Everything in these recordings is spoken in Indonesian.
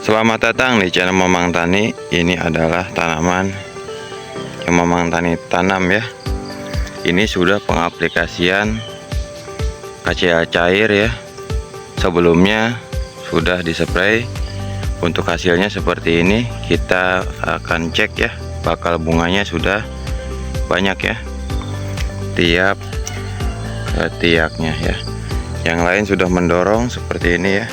Selamat datang di channel Mamang Tani. Ini adalah tanaman yang Mamang Tani tanam ya. Ini sudah pengaplikasian KCL cair ya. Sebelumnya sudah dispray. Untuk hasilnya seperti ini. Kita akan cek ya, bakal bunganya sudah banyak ya, tiap tiaknya ya. Yang lain sudah mendorong seperti ini ya,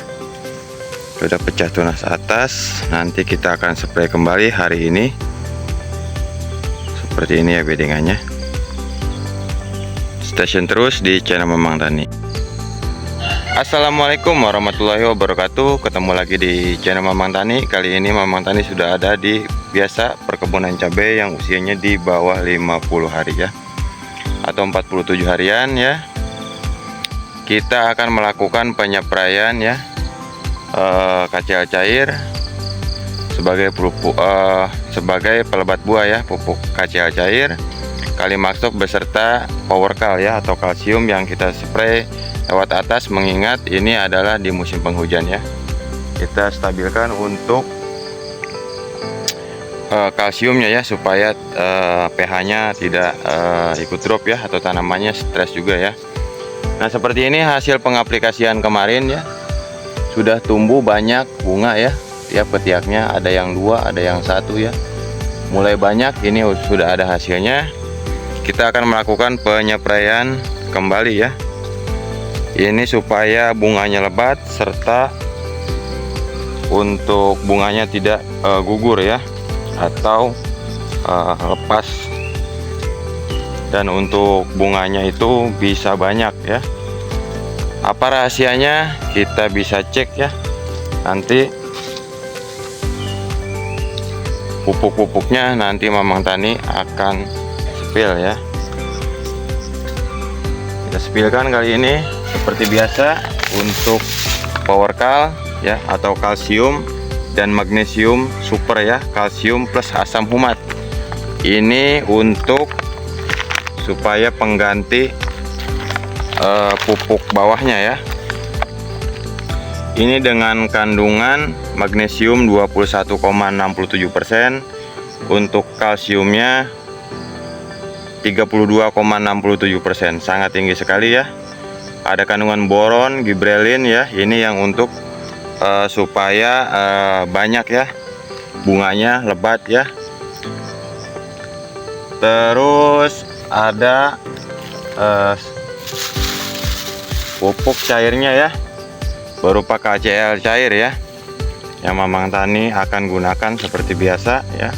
sudah pecah tunas atas. Nanti kita akan spray kembali hari ini seperti ini ya beddingannya. Stay tune terus di channel Mamang Tani. Assalamualaikum warahmatullahi wabarakatuh. Ketemu lagi di channel Mamang Tani. Kali ini Mamang Tani sudah ada di biasa perkebunan cabai yang usianya di bawah 50 hari ya, atau 47 harian ya. Kita akan melakukan penyepraian ya, KCL cair sebagai pupuk sebagai pelebat buah ya, pupuk KCL cair Kalimax Top beserta Powercal ya, atau kalsium yang kita spray lewat atas, mengingat ini adalah di musim penghujan ya. Kita stabilkan untuk kalsiumnya ya, supaya pH-nya tidak ikut drop ya, atau tanamannya stres juga ya. Nah, seperti ini hasil pengaplikasian kemarin ya. Sudah tumbuh banyak bunga ya, tiap petiaknya ada yang 2, ada yang 1 ya. Mulai banyak, ini sudah ada hasilnya. Kita akan melakukan penyepraian kembali ya. Ini supaya bunganya lebat, serta untuk bunganya tidak gugur ya, atau lepas. Dan untuk bunganya itu bisa banyak ya. Apa rahasianya? Kita bisa cek ya. Nanti pupuk-pupuknya nanti Mamang Tani akan spill ya. Kita spillkan kali ini seperti biasa untuk Powercal ya, atau kalsium dan magnesium super ya, kalsium plus asam humat. Ini untuk supaya pengganti pupuk bawahnya ya. Ini dengan kandungan magnesium 21,67%, untuk kalsiumnya 32,67%, sangat tinggi sekali ya. Ada kandungan boron, gibrelin ya. Ini yang untuk supaya banyak ya bunganya, lebat ya. Terus ada pupuk cairnya ya, berupa KCL cair ya, yang Mamang Tani akan gunakan seperti biasa ya,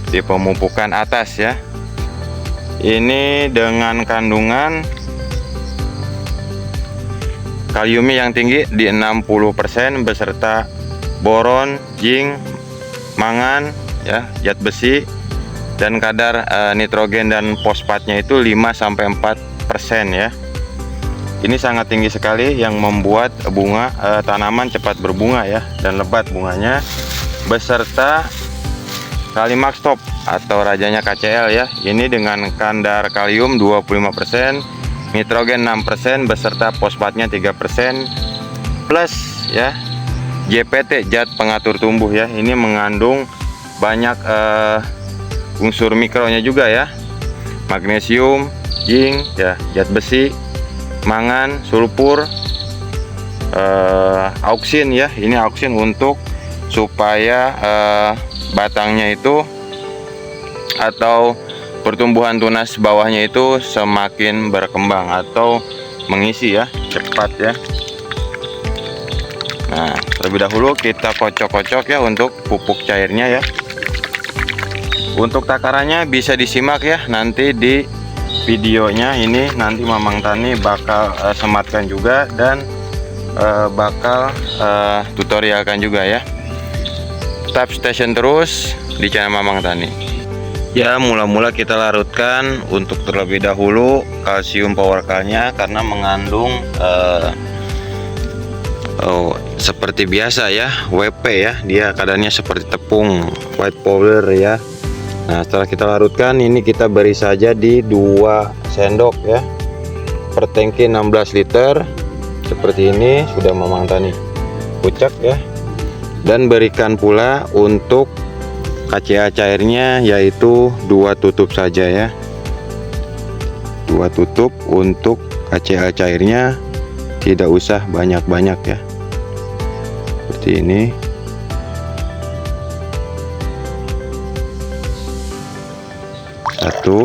di pemupukan atas ya. Ini dengan kandungan kaliumnya yang tinggi di 60%, beserta boron, zinc, mangan ya, zat besi, dan kadar nitrogen dan fosfatnya itu 5-4% ya. Ini sangat tinggi sekali, yang membuat bunga tanaman cepat berbunga ya, dan lebat bunganya, beserta Kalimax Top atau rajanya KCL ya. Ini dengan kadar kalium 25%, nitrogen 6%, beserta fosfatnya 3%, plus ya JPT, zat pengatur tumbuh ya. Ini mengandung banyak unsur mikronya juga ya, magnesium, zinc ya, zat besi, mangan, sulfur, auksin ya. Ini auksin untuk supaya batangnya itu atau pertumbuhan tunas bawahnya itu semakin berkembang atau mengisi ya, cepat ya. Nah, terlebih dahulu kita kocok-kocok ya untuk pupuk cairnya ya. Untuk takarannya bisa disimak ya nanti di videonya. Ini nanti Mamang Tani bakal sematkan juga, dan bakal tutorialkan juga ya. Tetap station terus di channel Mamang Tani ya. Mula-mula kita larutkan untuk terlebih dahulu kalsium Powercalnya, karena mengandung seperti biasa ya, WP ya, dia kadarnya seperti tepung white powder ya. Nah, setelah kita larutkan, ini kita beri saja di 2 sendok ya, per tangki 16 liter seperti ini. Sudah Mamang Tani kucek ya. Dan berikan pula untuk KCA cairnya, yaitu 2 tutup saja ya. 2 tutup untuk KCA cairnya, tidak usah banyak-banyak ya. Seperti ini. Satu.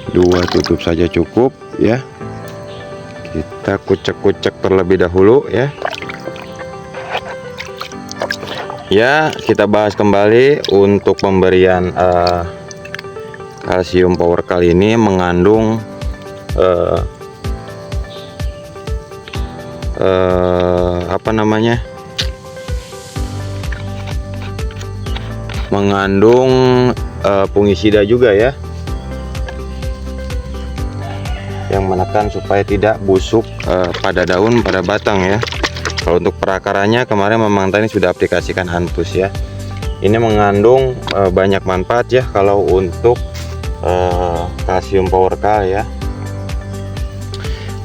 Dua tutup saja cukup ya. Kita kucek-kucek terlebih dahulu ya. Ya, kita bahas kembali untuk pemberian kalsium power kali ini mengandung apa namanya? Mengandung fungisida juga ya, yang menekan supaya tidak busuk pada daun, pada batang ya. Kalau untuk perakarannya kemarin Mamang Tani sudah aplikasikan Antus ya. Ini mengandung banyak manfaat ya kalau untuk kalsium power K ya.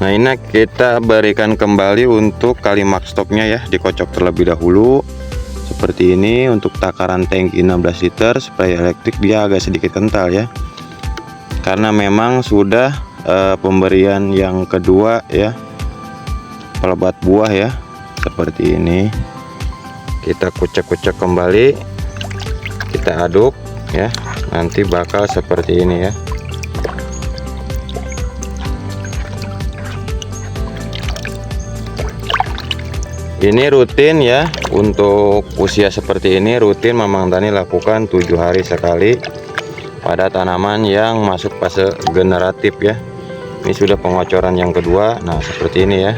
Nah, ini kita berikan kembali untuk Kalimax stoknya ya, dikocok terlebih dahulu seperti ini. Untuk takaran tangki 16 liter spray elektrik dia agak sedikit kental ya, karena memang sudah pemberian yang kedua ya, pelebat buah ya, seperti ini. Kita kucek-kucek kembali, kita aduk ya, nanti bakal seperti ini ya. Ini rutin ya, untuk usia seperti ini rutin Mamang Tani lakukan 7 hari sekali pada tanaman yang masuk fase generatif ya. Ini sudah pengocoran yang kedua. Nah, seperti ini ya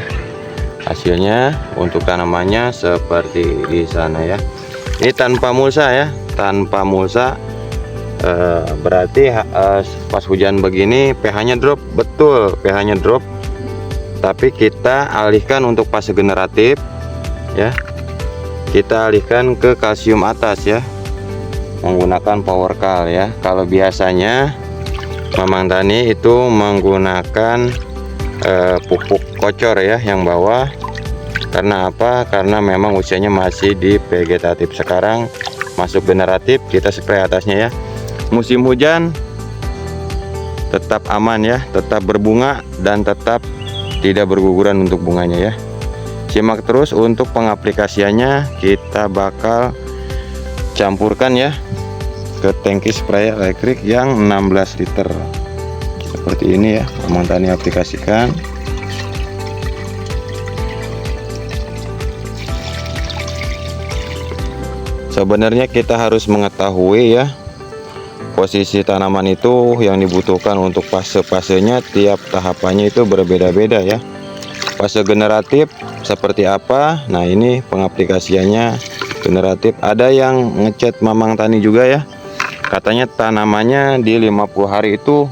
hasilnya untuk tanamannya, seperti di sana ya. Ini tanpa mulsa ya, tanpa mulsa. Berarti pas hujan begini pH-nya drop, betul pH-nya drop. Tapi kita alihkan untuk fase generatif ya, kita alihkan ke kalsium atas ya, menggunakan Power Kal ya. Kalau biasanya Mamang Tani itu menggunakan pupuk kocor ya yang bawah. Karena apa? Karena memang usianya masih di vegetatif. Sekarang masuk generatif, kita spray atasnya ya. Musim hujan tetap aman ya, tetap berbunga dan tetap tidak berguguran untuk bunganya ya. Simak terus untuk pengaplikasiannya. Kita bakal campurkan ya ke tangki spray elektrik yang 16 liter seperti ini ya. Mamang Tani aplikasikan. Sebenarnya kita harus mengetahui ya, posisi tanaman itu yang dibutuhkan untuk fase-fasenya, tiap tahapannya itu berbeda-beda ya. Fase generatif seperti apa? Nah, ini pengaplikasiannya generatif. Ada yang ngechat Mamang Tani juga ya, katanya tanamannya di 50 hari itu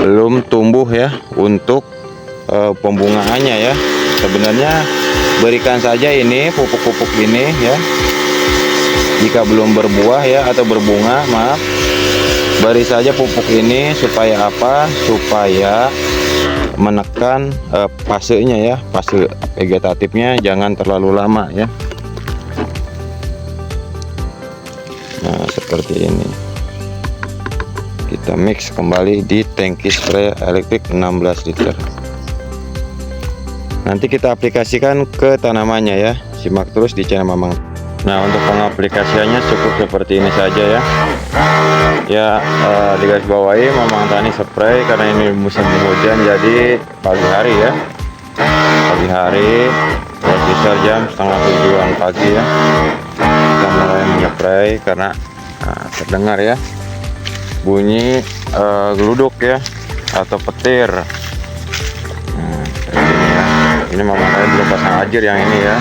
belum tumbuh ya untuk pembungaannya ya. Sebenarnya berikan saja ini pupuk-pupuk ini ya. Jika belum berbuah ya atau berbunga, maaf, beri saja pupuk ini supaya apa? Supaya menekan fasenya ya, fase vegetatifnya jangan terlalu lama ya. Nah, seperti ini. Kita mix kembali di tangki spray elektrik 16 liter. Nanti kita aplikasikan ke tanamannya ya. Simak terus di channel Mamang. Nah, untuk pengaplikasiannya cukup seperti ini saja ya. Ya, digarisbawahi Mamang Tani spray karena ini musim hujan, jadi pagi hari ya. Pagi hari sekitar jam setengah 7-an pagi ya. Kita mulai menyspray karena terdengar ya bunyi geluduk ya atau petir. Ini ya. Ini Mamang Tani belum pasang ajir yang ini ya.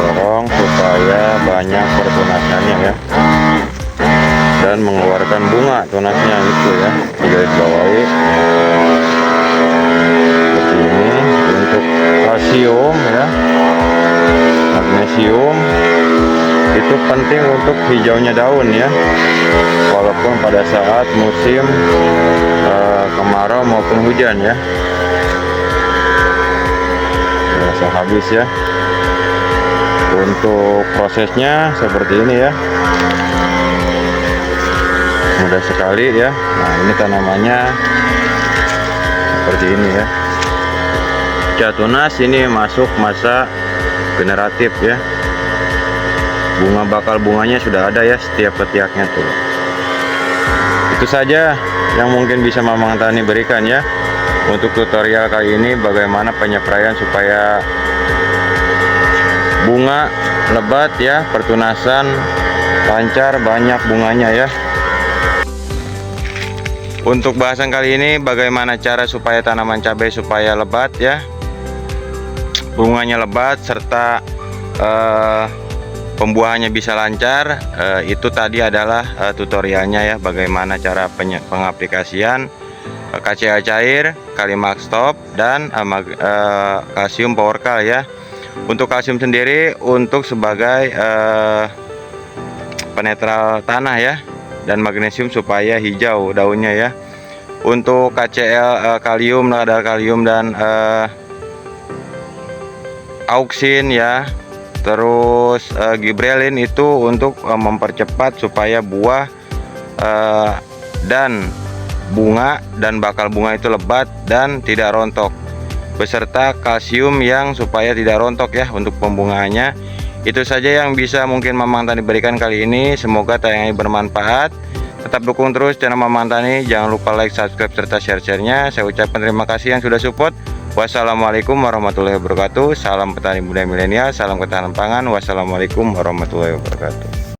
Dorong supaya banyak pertunasannya ya, dan mengeluarkan bunga tunasnya itu ya. Digarisbawahi seperti ini. Untuk kalsium ya, magnesium itu penting untuk hijaunya daun ya, walaupun pada saat musim kemarau maupun hujan ya. bagus ya. Untuk prosesnya seperti ini ya, mudah sekali ya. Nah, ini tanamannya seperti ini ya. Tunas ini masuk masa generatif ya. Bakal bunganya sudah ada ya setiap ketiaknya tuh. Itu saja yang mungkin bisa Mamang Tani berikan ya untuk tutorial kali ini, bagaimana penyepraian supaya bunga lebat ya, pertunasan lancar, banyak bunganya ya. Untuk bahasan kali ini, bagaimana cara supaya tanaman cabai supaya lebat ya, bunganya lebat serta pembuahannya bisa lancar. Itu tadi adalah tutorialnya ya, bagaimana cara pengaplikasian KCA cair, Kalimax Top, dan kalsium Powercal ya. Untuk kalsium sendiri untuk sebagai penetral tanah ya, dan magnesium supaya hijau daunnya ya. Untuk KCl kalium, kadar kalium dan auksin ya, terus gibrelin itu untuk mempercepat supaya buah dan bunga dan bakal bunga itu lebat dan tidak rontok, beserta kalsium yang supaya tidak rontok ya untuk pembungaannya. Itu saja yang bisa mungkin Mamang Tani berikan kali ini. Semoga tayangan ini bermanfaat. Tetap dukung terus channel Mamang Tani, jangan lupa like, subscribe, serta share-nya. Saya ucapkan terima kasih yang sudah support. Wassalamualaikum warahmatullahi wabarakatuh. Salam petani muda milenial, salam ketahanan pangan. Wassalamualaikum warahmatullahi wabarakatuh.